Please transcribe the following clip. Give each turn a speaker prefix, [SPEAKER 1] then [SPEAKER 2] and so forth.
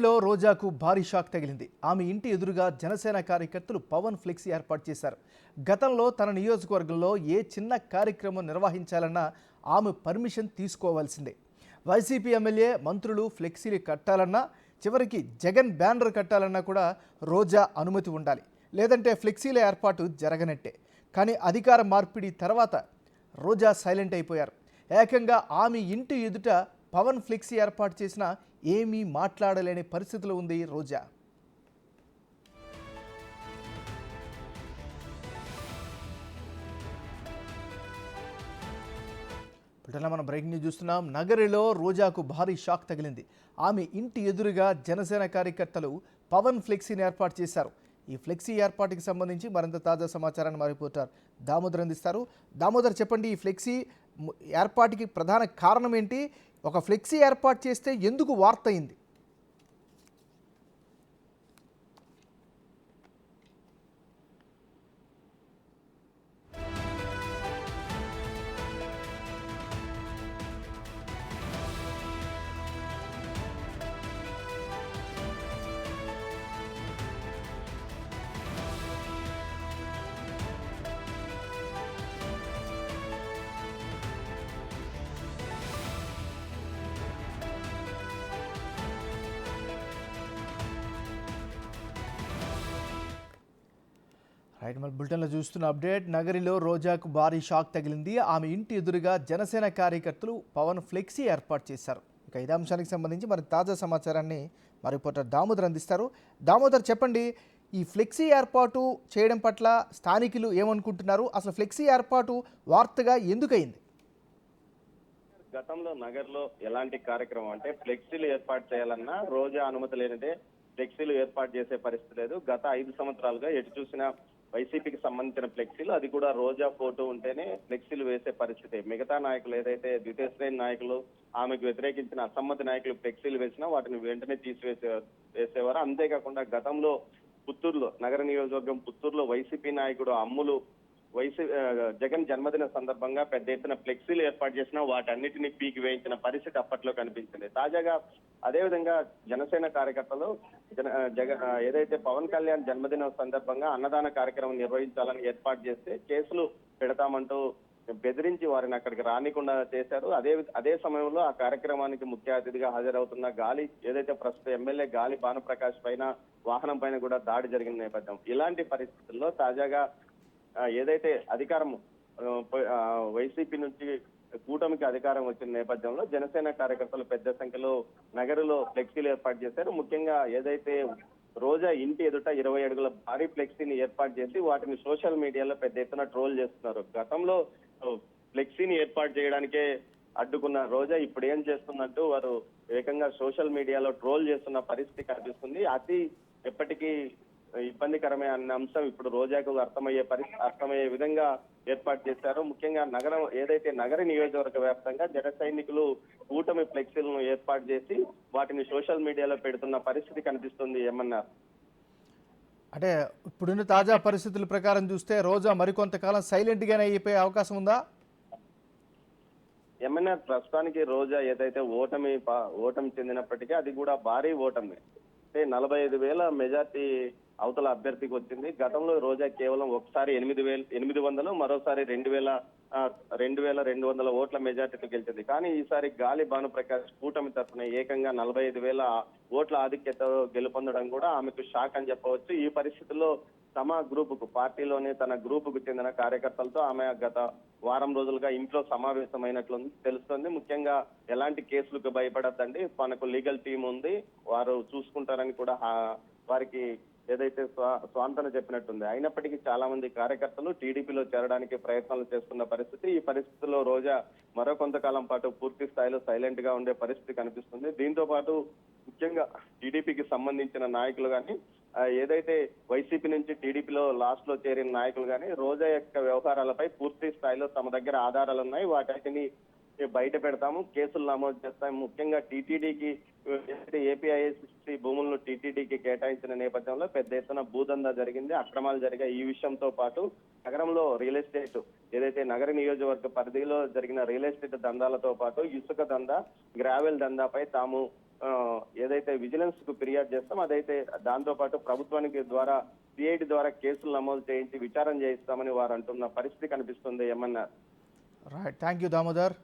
[SPEAKER 1] లో రోజాకు భారీ షాక్ తగిలింది. ఆమె ఇంటి ఎదురుగా జనసేన కార్యకర్తలు పవన్ ఫ్లెక్సీ ఏర్పాటు చేశారు. గతంలో తన నియోజకవర్గంలో ఏ చిన్న కార్యక్రమం నిర్వహించాలన్నా ఆమె పర్మిషన్ తీసుకోవాల్సిందే. వైసీపీ ఎమ్మెల్యే మంత్రులు ఫ్లెక్సీలు కట్టాలన్నా, చివరికి జగన్ బ్యానర్ కట్టాలన్నా కూడా రోజా అనుమతి ఉండాలి. లేదంటే ఫ్లెక్సీల ఏర్పాటు జరగనట్టే. కానీ అధికార మార్పిడి తర్వాత రోజా సైలెంట్ అయిపోయారు. ఏకంగా ఆమె ఇంటి ఎదుట పవన్ ఫ్లెక్సీ ఏర్పాటు చేసినా ఏమీ మాట్లాడలేని పరిస్థితిలో ఉంది రోజా. ఇప్పుడు మనం బ్రేకింగ్ న్యూస్ చూస్తున్నాం. నగరిలో రోజాకు భారీ షాక్ తగిలింది. ఆమె ఇంటి ఎదురుగా జనసేన కార్యకర్తలు పవన్ ఫ్లెక్సీని ఏర్పాటు చేశారు. ఈ ఫ్లెక్సీ ఏర్పాటుకి సంబంధించి మరింత తాజా సమాచారాన్ని మా రిపోర్టర్ దామోదర్ అందిస్తారు. దామోదర్, చెప్పండి, ఈ ఫ్లెక్సీ ఏర్పాటుకి ప్రధాన కారణం ఏంటి? ఒక ఫ్లెక్సీ ఏర్పాటు చేస్తే ఎందుకు వార్త అయింది? రైట్, మన బులెటిన్లో చూస్తున్న అప్డేట్. నగరిలో రోజాకు భారీ షాక్ తగిలింది. ఆమె ఇంటి ఎదురుగా జనసేన కార్యకర్తలు పవన్ ఫ్లెక్సీ ఏర్పాటు చేశారు. ఇక ఇదే అంశానికి సంబంధించి మరి తాజా సమాచారాన్ని మా రిపోర్టర్ దామోదర్ అందిస్తారు. దామోదర్, చెప్పండి, ఈ ఫ్లెక్సీ ఏర్పాటు చేయడం పట్ల స్థానికులు ఏమనుకుంటున్నారు? అసలు ఫ్లెక్సీ ఏర్పాటు వార్తగా ఎందుకయింది?
[SPEAKER 2] గతంలో నగర్లో ఎలాంటి కార్యక్రమం అంటే ఫ్లెక్సీలు ఏర్పాటు చేయాలన్నా రోజా అనుమతి లేనిదే ఫ్లెక్సీలు ఏర్పాటు చేసే పరిస్థితి లేదు. గత 5 సంవత్సరాలుగా ఎటు చూసినా వైసీపీకి సంబంధించిన ఫ్లెక్సీలు, అది కూడా రోజా ఫోటో ఉంటేనే ఫ్లెక్సీలు వేసే పరిస్థితి. మిగతా నాయకులు ఏదైతే ద్వితీయ శ్రేణి నాయకులు, ఆమెకు వ్యతిరేకించిన అసమ్మతి నాయకులు ఫ్లెక్సీలు వేసినా వాటిని వెంటనే వేసేవారు. అంతేకాకుండా గతంలో పుత్తూరులో, నగర నియోజకవర్గం పుత్తూరులో వైసీపీ నాయకుడు అమ్ములు జగన్ జన్మదిన సందర్భంగా పెద్ద ఎత్తున ఫ్లెక్సీలు ఏర్పాటు చేసినా వాటన్నిటిని పీకి వేయించిన పరిస్థితి అప్పట్లో కనిపించింది. తాజాగా అదేవిధంగా జనసేన కార్యకర్తలు ఏదైతే పవన్ కళ్యాణ్ జన్మదినం సందర్భంగా అన్నదాన కార్యక్రమం నిర్వహించాలని ఏర్పాటు చేస్తే కేసులు పెడతామంటూ బెదిరించి వారిని అక్కడికి రానికుండా చేశారు. అదే సమయంలో ఆ కార్యక్రమానికి ముఖ్య అతిథిగా హాజరవుతున్న ఏదైతే ప్రస్తుత ఎమ్మెల్యే గాలి భానుప్రకాష్ పైన, వాహనం పైన కూడా దాడి జరిగిన నేపథ్యం. ఇలాంటి పరిస్థితుల్లో తాజాగా ఏదైతే అధికారం వైసీపీ నుంచి కూటమికి అధికారం వచ్చిన నేపథ్యంలో జనసేన కార్యకర్తలు పెద్ద సంఖ్యలో నగరులో ఫ్లెక్సీలు ఏర్పాటు చేశారు. ముఖ్యంగా ఏదైతే రోజా ఇంటి ఎదుట 20 అడుగుల భారీ ఫ్లెక్సీని ఏర్పాటు చేసి వాటిని సోషల్ మీడియాలో పెద్ద ఎత్తున ట్రోల్ చేస్తున్నారు. గతంలో ఫ్లెక్సీని ఏర్పాటు చేయడానికే అడ్డుకున్న రోజా ఇప్పుడు ఏం చేస్తుందంటూ వారు ఏకంగా సోషల్ మీడియాలో ట్రోల్ చేస్తున్న పరిస్థితి కనిపిస్తుంది. ఎప్పటికీ ఇబ్బందికరమే అన్న అంశం ఇప్పుడు రోజాకు అర్థమయ్యే విధంగా ఏర్పాటు చేశారు. ముఖ్యంగా ఏదైతే నగర నియోజకవర్గ వ్యాప్తంగా జన సైనికులు కూటమి ఫ్లెక్సీలను ఏర్పాటు చేసి వాటిని సోషల్ మీడియాలో పెడుతున్న పరిస్థితి కనిపిస్తుంది. ఏమన్నారు
[SPEAKER 1] అంటే ఇప్పుడున్న తాజా పరిస్థితుల ప్రకారం చూస్తే రోజా మరికొంతకాలం సైలెంట్ గానే అయిపోయే అవకాశం ఉందా?
[SPEAKER 2] ఏమన్నా ప్రస్తుతానికి రోజా ఏదైతే ఓటమి చెందినప్పటికీ అది కూడా భారీ ఓటమి. అంటే 45,000 మెజార్టీ అవతల అభ్యర్థికి వచ్చింది. గతంలో రోజా కేవలం ఒకసారి 8,800, మరోసారి 2,200 ఓట్ల మెజార్టీతో గెలిచింది. కానీ ఈసారి గాలి భానుప్రకాష్ కూటమి తరఫున ఏకంగా 45,000 ఓట్ల ఆధిక్యత గెలుపొందడం కూడా ఆమెకు షాక్ అని చెప్పవచ్చు. ఈ పరిస్థితుల్లో తమ గ్రూపుకు, పార్టీలోనే తన గ్రూపుకు చెందిన కార్యకర్తలతో ఆమె గత వారం రోజులుగా ఇంట్లో సమావేశమైనట్లు తెలుస్తోంది. ముఖ్యంగా ఎలాంటి కేసులకు భయపడద్దండి, మనకు లీగల్ టీం ఉంది, వారు చూసుకుంటారని కూడా వారికి ఏదైతే స్వాంతన చెప్పినట్టుంది. అయినప్పటికీ చాలా మంది కార్యకర్తలు టీడీపీలో చేరడానికి ప్రయత్నాలు చేస్తున్న పరిస్థితి. ఈ పరిస్థితుల్లో రోజా మరో కొంతకాలం పాటు పూర్తి స్థాయిలో సైలెంట్ గా ఉండే పరిస్థితి కనిపిస్తుంది. దీంతో పాటు ముఖ్యంగా టీడీపీకి సంబంధించిన నాయకులు కానీ, ఏదైతే వైసీపీ నుంచి టీడీపీలో లాస్ట్ లో చేరిన నాయకులు కానీ రోజా యొక్క వ్యవహారాలపై పూర్తి స్థాయిలో తమ దగ్గర ఆధారాలు ఉన్నాయి, వాటిని బయట పెడతాము, కేసులు నమోదు చేస్తాము. ముఖ్యంగా టీటీడీకి ఏపీఐఏసీ భూములను టీటీడీకి కేటాయించిన నేపథ్యంలో పెద్ద ఎత్తున భూదందా జరిగింది, అక్రమాలు జరిగాయి. ఈ విషయంతో పాటు నగరంలో రియల్ ఎస్టేట్ ఏదైతే నగర నియోజకవర్గ పరిధిలో జరిగిన రియల్ ఎస్టేట్ దందాలతో పాటు ఇసుక దందా, గ్రావెల్ దందాపై తాము ఏదైతే విజిలెన్స్ కు ఫిర్యాదు చేస్తాం, అదైతే దాంతో పాటు ప్రభుత్వానికి ద్వారా సిఐడి ద్వారా కేసులు నమోదు చేయించి విచారణ చేయిస్తామని వారు అంటున్న పరిస్థితి కనిపిస్తుంది. ఏమన్నారు?
[SPEAKER 1] Right, thank you Damodar.